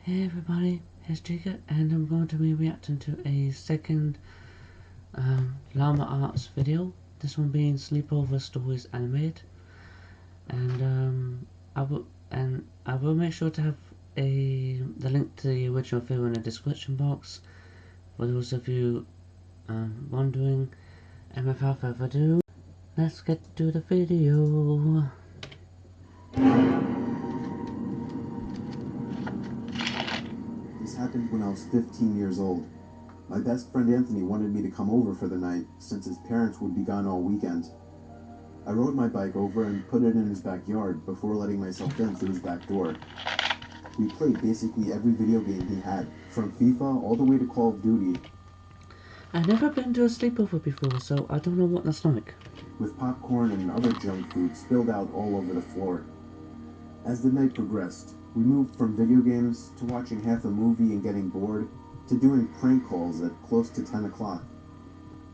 Hey everybody, here's Chica, and I'm going to be reacting to a second Llama Arts video. This one being Sleepover Stories Animated, and I will make sure to have the link to the original video in the description box for those of you wondering. And without further ado, let's get to the video. This happened when I was 15 years old. My best friend Anthony wanted me to come over for the night since his parents would be gone all weekend. I rode my bike over and put it in his backyard before letting myself in through his back door. We played basically every video game he had, from FIFA all the way to Call of Duty. I've never been to a sleepover before, so I don't know what that's like. With popcorn and other junk food spilled out all over the floor. As the night progressed, we moved from video games to watching half a movie and getting bored to doing prank calls at close to 10 o'clock.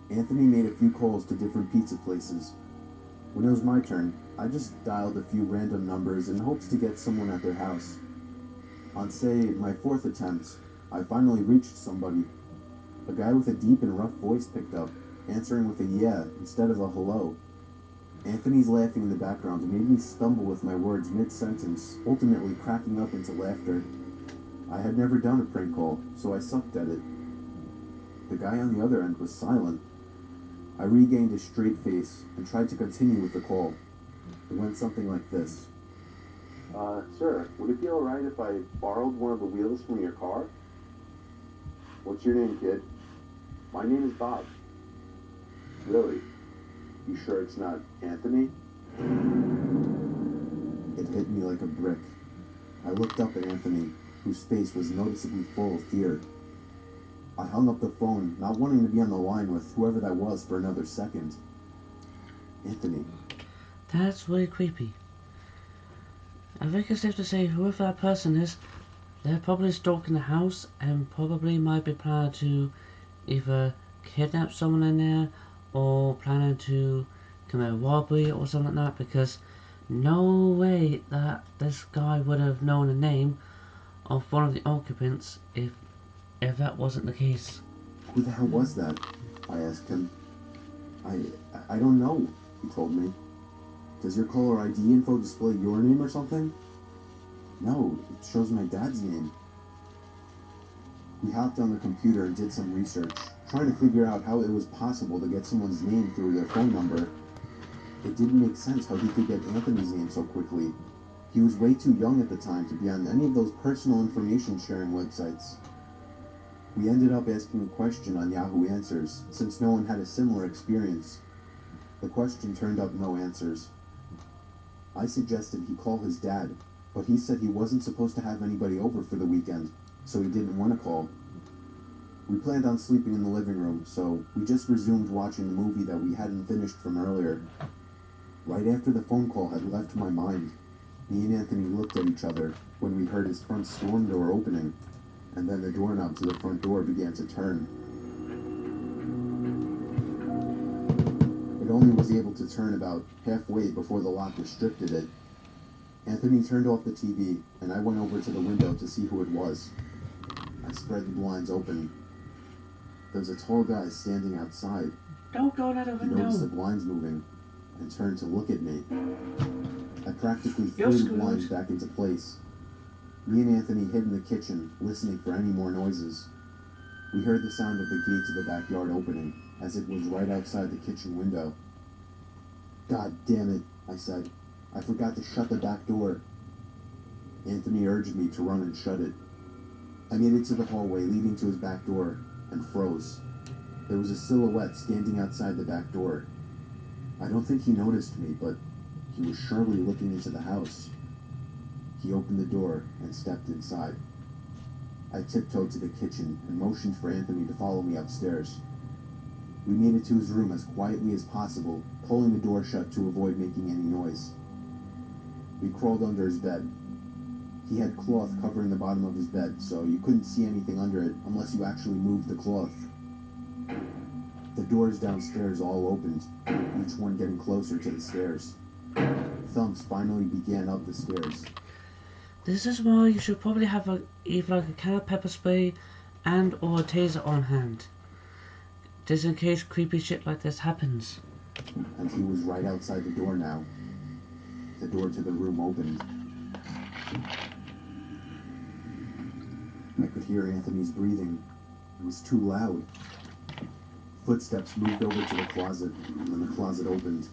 Anthony made a few calls to different pizza places. When it was my turn, I just dialed a few random numbers in hopes to get someone at their house. On, say, my fourth attempt, I finally reached somebody. A guy with a deep and rough voice picked up, answering with a yeah instead of a hello. Anthony's laughing in the background made me stumble with my words mid-sentence, ultimately cracking up into laughter. I had never done a prank call, so I sucked at it. The guy on the other end was silent. I regained a straight face and tried to continue with the call. It went something like this. Sir, would it be alright if I borrowed one of the wheels from your car? What's your name, kid? My name is Bob. Really? You sure it's not Anthony? It hit me like a brick. I looked up at Anthony, whose face was noticeably full of fear. I hung up the phone, not wanting to be on the line with whoever that was for another second. Anthony. That's really creepy. I think it's safe to say whoever that person is, they're probably stalking the house and probably might be planning to either kidnap someone in there or planning to commit a robbery or something like that, because no way that this guy would have known the name of one of the occupants if that wasn't the case. Who the hell was that? I asked him. I don't know, he told me. Does your caller ID info display your name or something? No, it shows my dad's name. We hopped on the computer and did some research, trying to figure out how it was possible to get someone's name through their phone number. It didn't make sense how he could get Anthony's name so quickly. He was way too young at the time to be on any of those personal information sharing websites. We ended up asking a question on Yahoo Answers, since no one had a similar experience. The question turned up no answers. I suggested he call his dad, but he said he wasn't supposed to have anybody over for the weekend, so he didn't want to call. We planned on sleeping in the living room, so we just resumed watching the movie that we hadn't finished from earlier. Right after the phone call had left my mind, me and Anthony looked at each other when we heard his front storm door opening, and then the doorknob to the front door began to turn. It only was able to turn about halfway before the lock restricted it. Anthony turned off the TV, and I went over to the window to see who it was. I spread the blinds open. There was a tall guy standing outside. Don't go to the window. He noticed the blinds moving and turned to look at me. I practically threw the blinds back into place. Me and Anthony hid in the kitchen, listening for any more noises. We heard the sound of the gate to the backyard opening, as it was right outside the kitchen window. God damn it, I said. I forgot to shut the back door. Anthony urged me to run and shut it. I made it to the hallway leading to his back door, and froze. There was a silhouette standing outside the back door. I don't think he noticed me, but he was surely looking into the house. He opened the door and stepped inside. I tiptoed to the kitchen and motioned for Anthony to follow me upstairs. We made it to his room as quietly as possible, pulling the door shut to avoid making any noise. We crawled under his bed. He had cloth covering the bottom of his bed, so you couldn't see anything under it unless you actually moved the cloth. The doors downstairs all opened, each one getting closer to the stairs. Thumps finally began up the stairs. This is why you should probably have either like a can of pepper spray and or a taser on hand. Just in case creepy shit like this happens. And he was right outside the door now. The door to the room opened. I could hear Anthony's breathing. It was too loud. Footsteps moved over to the closet, and the closet opened.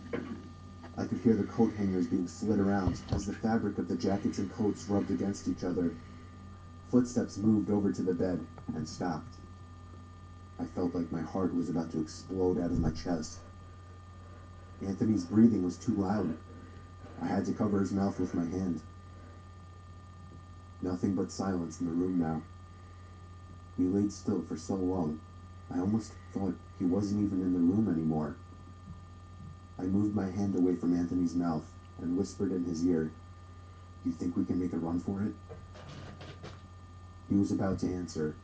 I could hear the coat hangers being slid around as the fabric of the jackets and coats rubbed against each other. Footsteps moved over to the bed and stopped. I felt like my heart was about to explode out of my chest. Anthony's breathing was too loud. I had to cover his mouth with my hand. Nothing but silence in the room now. We laid still for so long, I almost thought he wasn't even in the room anymore. I moved my hand away from Anthony's mouth and whispered in his ear, "You think we can make a run for it?" He was about to answer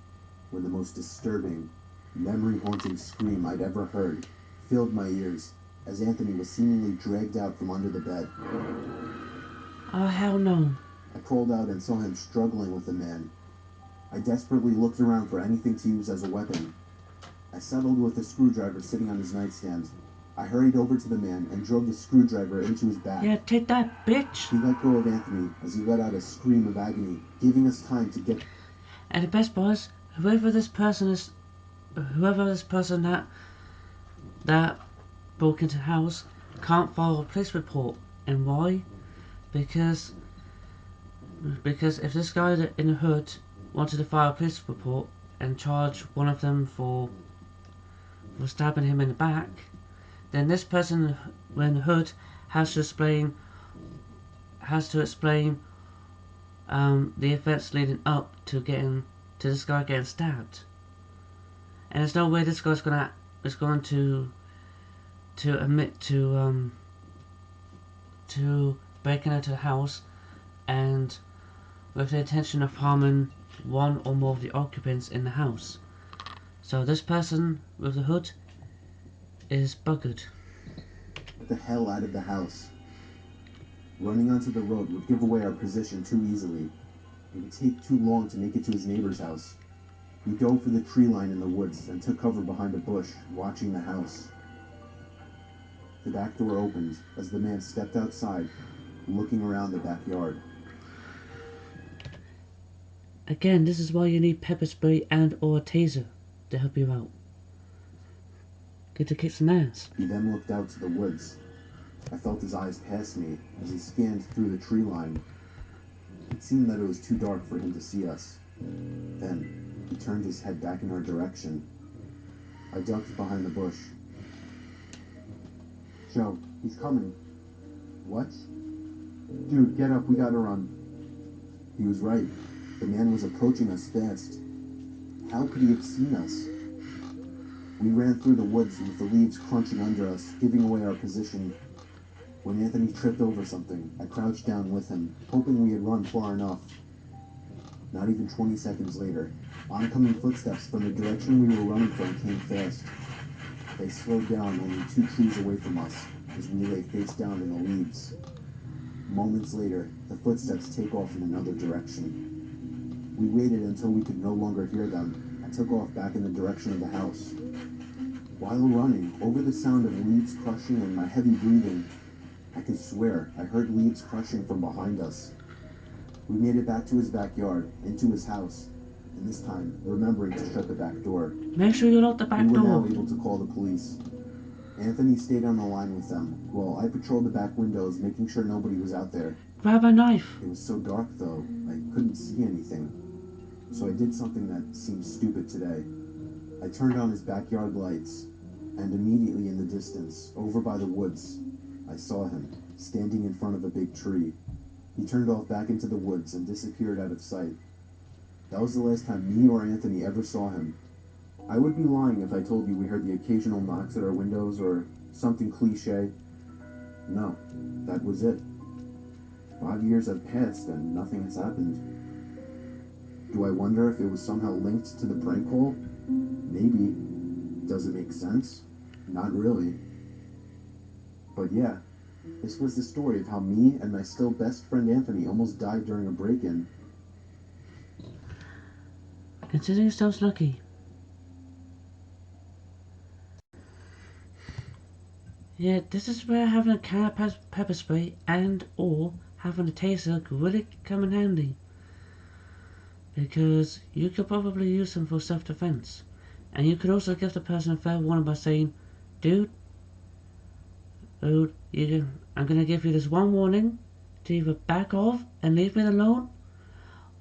when the most disturbing, memory-haunting scream I'd ever heard filled my ears as Anthony was seemingly dragged out from under the bed. Oh, hell no. I crawled out and saw him struggling with the man. I desperately looked around for anything to use as a weapon. I settled with a screwdriver sitting on his nightstand. I hurried over to the man and drove the screwdriver into his back. Yeah, take that, bitch. He let go of Anthony as he let out a scream of agony, giving us time to get... And the best part is, whoever this person that broke into the house can't file a police report. And why? Because if this guy in the hood wanted to file a police report and charge one of them for stabbing him in the back, then this person in the hood has to explain the events leading up to this guy getting stabbed. And there's no way this guy's going to admit to breaking into the house and with the intention of harming one or more of the occupants in the house. So this person with the hood is buggered. Get the hell out of the house. Running onto the road would give away our position too easily. It would take too long to make it to his neighbor's house. We dove for the tree line in the woods and took cover behind a bush, watching the house. The back door opened as the man stepped outside, looking around the backyard. Again, this is why you need pepper spray and or a taser to help you out. Get to kick some ass. He then looked out to the woods. I felt his eyes pass me as he scanned through the tree line. It seemed that it was too dark for him to see us. Then, he turned his head back in our direction. I ducked behind the bush. "Joe, he's coming." "What?" "Dude, get up, we gotta run." He was right. The man was approaching us fast. How could he have seen us? We ran through the woods with the leaves crunching under us, giving away our position. When Anthony tripped over something, I crouched down with him, hoping we had run far enough. Not even 20 seconds later, oncoming footsteps from the direction we were running from came fast. They slowed down only 2 trees away from us as we lay face down in the leaves. Moments later, the footsteps take off in another direction. We waited until we could no longer hear them and took off back in the direction of the house. While running, over the sound of leaves crushing and my heavy breathing, I could swear I heard leaves crushing from behind us. We made it back to his backyard, into his house, and this time remembering to shut the back door. Make sure you lock the back We were door. now able to call the police. Anthony stayed on the line with them, while I patrolled the back windows, making sure nobody was out there. Grab a knife. It was so dark, though, I couldn't see anything. So I did something that seemed stupid today. I turned on his backyard lights, and immediately in the distance, over by the woods, I saw him, standing in front of a big tree. He turned off back into the woods and disappeared out of sight. That was the last time me or Anthony ever saw him. I would be lying if I told you we heard the occasional knocks at our windows or something cliche. No, that was it. 5 years have passed and nothing has happened. Do I wonder if it was somehow linked to the prank call? Maybe. Does it make sense? Not really. But yeah, This was the story of how me and my still best friend Anthony almost died during a break-in. Consider yourselves lucky. Yeah, this is where having a can of pepper spray and or having a taser could really come in handy. Because you could probably use them for self-defense. And you could also give the person a fair warning by saying, dude, I'm gonna give you this one warning to either back off and leave me alone,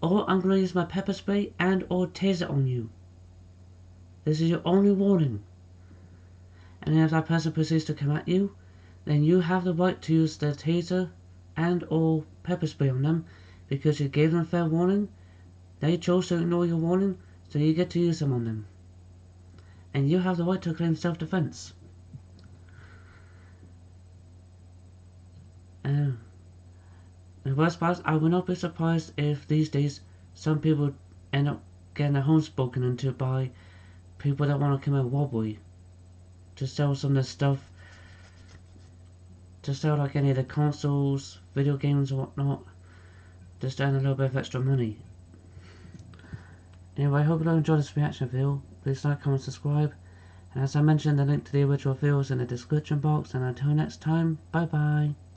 or I'm gonna use my pepper spray and or taser on you. This is your only warning. And if that person proceeds to come at you, then you have the right to use the taser and or pepper spray on them because you gave them fair warning. They chose to ignore your warning, so you get to use them on them. And you have the right to claim self-defense. The worst part is, I would not be surprised if these days some people end up getting their homes broken into by people that want to commit robbery to sell some of their stuff, to sell like any of the consoles, video games or whatnot, just to earn a little bit of extra money. Anyway, I hope you all enjoyed this reaction video. Please like, comment, subscribe. And as I mentioned, the link to the original video is in the description box. And until next time, bye bye.